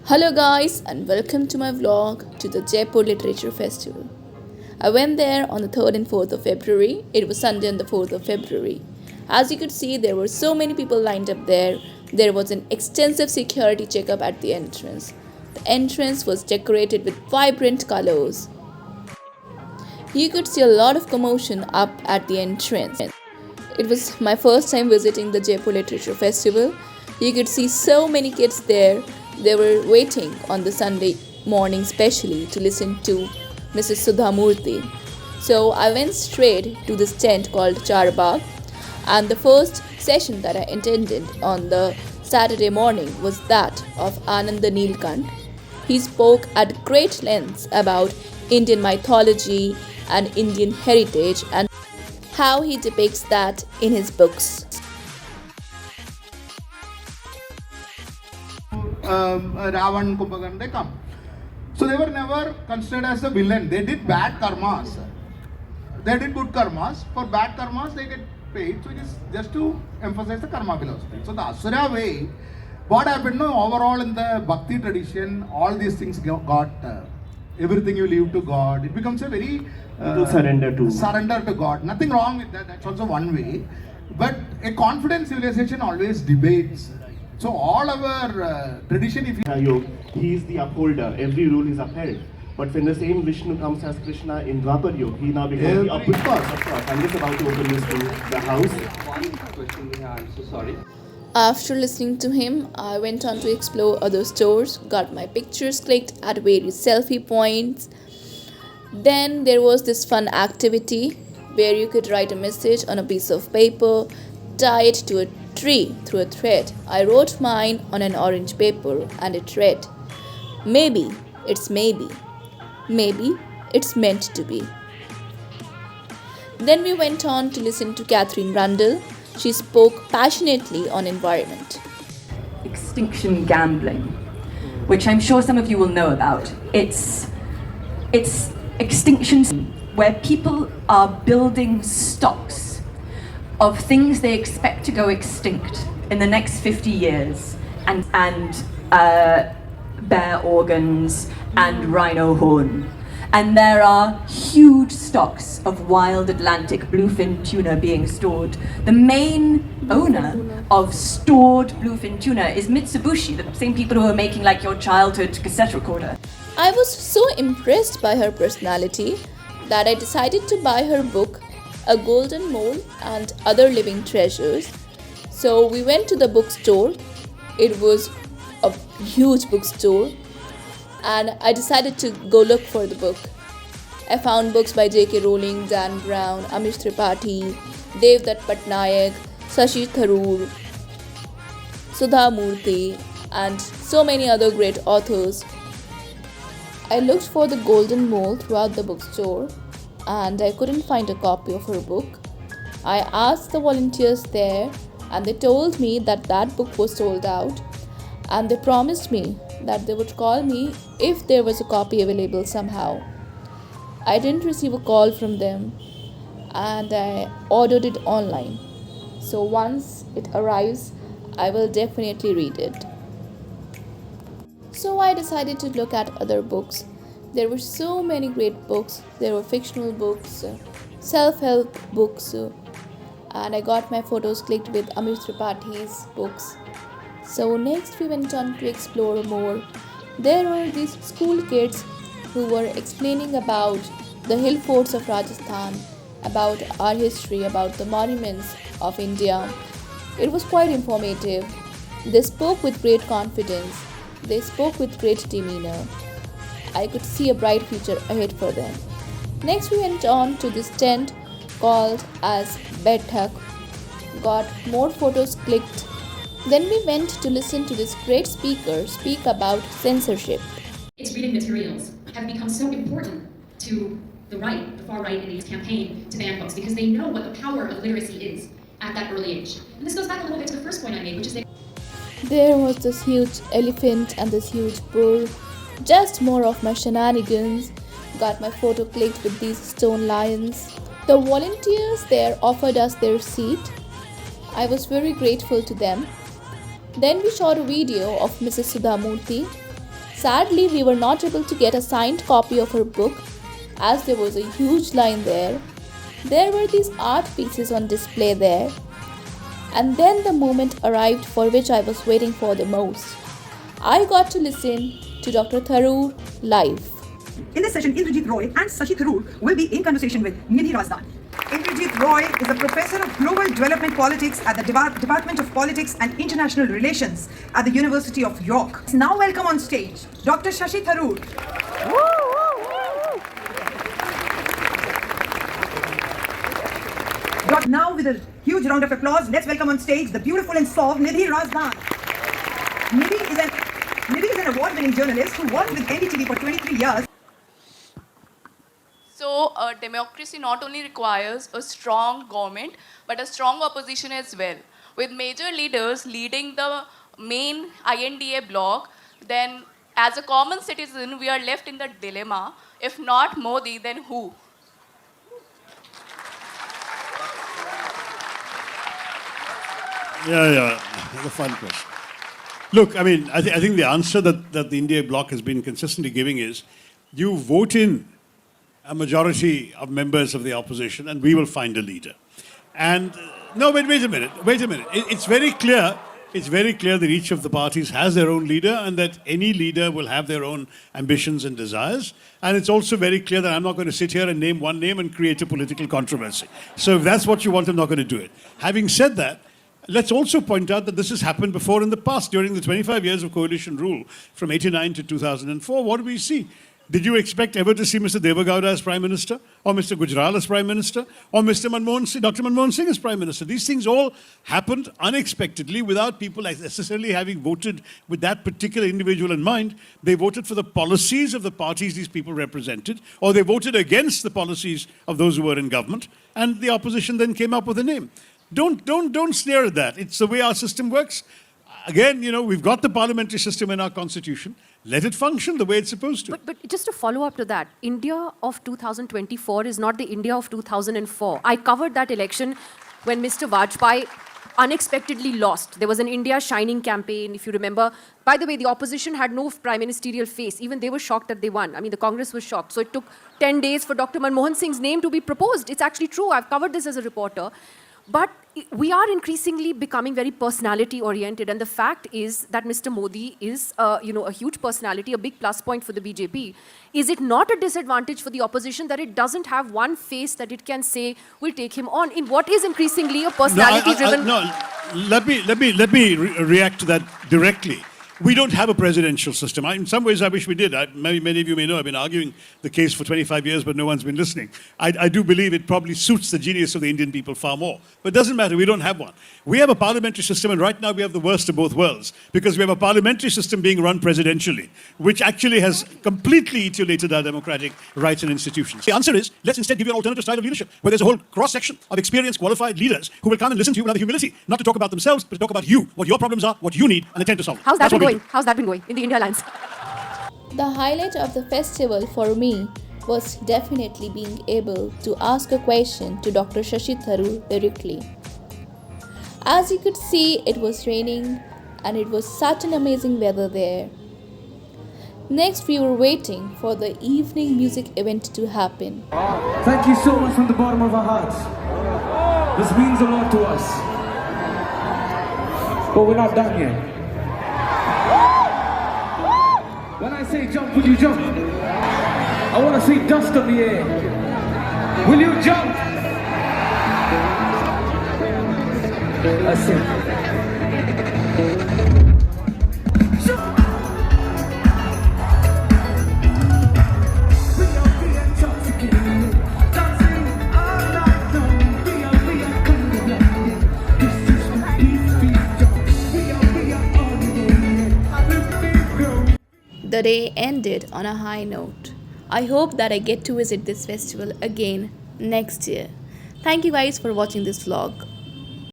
Hello guys and welcome to my vlog to the Jaipur Literature Festival. I went there on the 3rd and 4th of February. It was Sunday on the 4th of February. As you could see, there were so many people lined up there. There was an extensive security checkup at the entrance. The entrance was decorated with vibrant colors. You could see a lot of commotion up at the entrance. It was my first time visiting the Jaipur Literature Festival. You could see so many kids there. They were waiting on the Sunday morning specially to listen to Mrs. Sudha Murthy. So I went straight to this tent called Charbagh, and the first session that I attended on the Saturday morning was that of Ananda Neelkant. He spoke at great lengths about Indian mythology and Indian heritage and how he depicts that in his books. Ravan, Kumbhakarna, they come. So they were never considered as a villain. They did bad karmas. They did good karmas. For bad karmas, they get paid. So it is just to emphasize the karma philosophy. So the Asura way, what happened? No, overall in the Bhakti tradition, all these things got everything you leave to God. It becomes a very surrender to God. Nothing wrong with that. That's also one way. But a confident civilization always debates. So all our tradition, if you he is the upholder, every rule is upheld. But when the same Vishnu comes as Krishna in Dwapar Yuga, he now becomes the upholder. Of course, I'm just about to open this to the house. One question we have, I'm so sorry. After listening to him, I went on to explore other stores, got my pictures clicked at various selfie points. Then there was this fun activity where you could write a message on a piece of paper, tie it to a tree through a thread. I wrote mine on an orange paper and it read, "Maybe it's maybe. Maybe it's meant to be." Then we went on to listen to Catherine Rundle. She spoke passionately on environment. Extinction gambling, which I'm sure some of you will know about. It's extinctions where people are building stocks of things they expect to go extinct in the next 50 years, and bear organs and rhino horn. And there are huge stocks of wild Atlantic bluefin tuna being stored. The main owner of stored bluefin tuna is Mitsubishi, the same people who are making like your childhood cassette recorder. I was so impressed by her personality that I decided to buy her book, A Golden Mole and Other Living Treasures. So we went to the bookstore. It was a huge bookstore, and I decided to go look for the book. I found books by J.K. Rowling, Dan Brown, Amish Tripathi, Devdutt Patnaik, Shashi Tharoor, Sudha Murthy, and so many other great authors. I looked for The Golden Mole throughout the bookstore and I couldn't find a copy of her book. I asked the volunteers there and they told me that that book was sold out, and they promised me that they would call me if there was a copy available somehow. I didn't receive a call from them and I ordered it online. So once it arrives, I will definitely read it. So I decided to look at other books. There were so many great books. There were fictional books, self-help books, and I got my photos clicked with Amish Tripathi's books. So next we went on to explore more. There were these school kids who were explaining about the hill forts of Rajasthan, about our history, about the monuments of India. It was quite informative. They spoke with great confidence. They spoke with great demeanor. I could see a bright future ahead for them. Next we went on to this tent called as Bethak. Got more photos clicked. Then we went to listen to this great speaker speak about censorship. Its reading materials have become so important to the right, the far right in its campaign to ban books, because they know what the power of literacy is at that early age. And this goes back a little bit to the first point I made, which is that there was this huge elephant and this huge bull. Just more of my shenanigans. Got my photo clicked with these stone lions. The volunteers there offered us their seat. I was very grateful to them. Then we shot a video of Mrs. Sudha Murthy. Sadly, we were not able to get a signed copy of her book as there was a huge line there. There were these art pieces on display there. And then the moment arrived for which I was waiting for the most. I got to listen to Dr. Tharoor live. In this session, Indrajit Roy and Shashi Tharoor will be in conversation with Nidhi Razdan. Indrajit Roy is a professor of global development politics at the Department of Politics and International Relations at the University of York. Now welcome on stage, Dr. Shashi Tharoor. Now with a huge round of applause, let's welcome on stage the beautiful and soft Nidhi Razdan. Nidhi is an award-winning journalist who worked with NDTV for 23 years. So, democracy not only requires a strong government, but a strong opposition as well. With major leaders leading the main INDA bloc, then as a common citizen, we are left in the dilemma, if not Modi, then who? Yeah, that's a fun question. Look, I mean, I think the answer that the India bloc has been consistently giving is, you vote in a majority of members of the opposition and we will find a leader. And, no, wait a minute. It's very clear that each of the parties has their own leader and that any leader will have their own ambitions and desires. And it's also very clear that I'm not going to sit here and name one name and create a political controversy. So if that's what you want, I'm not going to do it. Having said that, let's also point out that this has happened before in the past. During the 25 years of coalition rule, from 89 to 2004, what do we see? Did you expect ever to see Mr. Devagowda as Prime Minister? Or Mr. Gujral as Prime Minister? Or Mr. Dr. Manmohan Singh as Prime Minister? These things all happened unexpectedly without people necessarily having voted with that particular individual in mind. They voted for the policies of the parties these people represented, or they voted against the policies of those who were in government, and the opposition then came up with a name. Don't sneer at that. It's the way our system works. Again, we've got the parliamentary system in our constitution. Let it function the way it's supposed to. But just to follow up to that, India of 2024 is not the India of 2004. I covered that election when Mr. Vajpayee unexpectedly lost. There was an India Shining campaign, if you remember. By the way, the opposition had no prime ministerial face. Even they were shocked that they won. I mean, the Congress was shocked. So it took 10 days for Dr. Manmohan Singh's name to be proposed. It's actually true. I've covered this as a reporter. But we are increasingly becoming very personality-oriented, and the fact is that Mr. Modi is, a huge personality, a big plus point for the BJP. Is it not a disadvantage for the opposition that it doesn't have one face that it can say will take him on in what is increasingly a personality-driven? Let me react to that directly. We don't have a presidential system. In some ways, I wish we did. Many of you may know I've been arguing the case for 25 years, but no one's been listening. I do believe it probably suits the genius of the Indian people far more. But it doesn't matter. We don't have one. We have a parliamentary system, and right now we have the worst of both worlds, because we have a parliamentary system being run presidentially, which actually has completely etiolated our democratic rights and institutions. The answer is, let's instead give you an alternative style of leadership, where there's a whole cross-section of experienced, qualified leaders who will come and listen to you with other humility, not to talk about themselves, but to talk about you, what your problems are, what you need, and attempt to solve them. How's that been going in the India Alliance? The highlight of the festival for me was definitely being able to ask a question to Dr. Shashi Tharoor directly. As you could see, it was raining and it was such an amazing weather there. Next, we were waiting for the evening music event to happen. Thank you so much from the bottom of our hearts. This means a lot to us. But we're not done yet. When I say jump, will you jump? I want to see dust on the air. Will you jump? That's it. The day ended on a high note. I hope that I get to visit this festival again next year. Thank you guys for watching this vlog.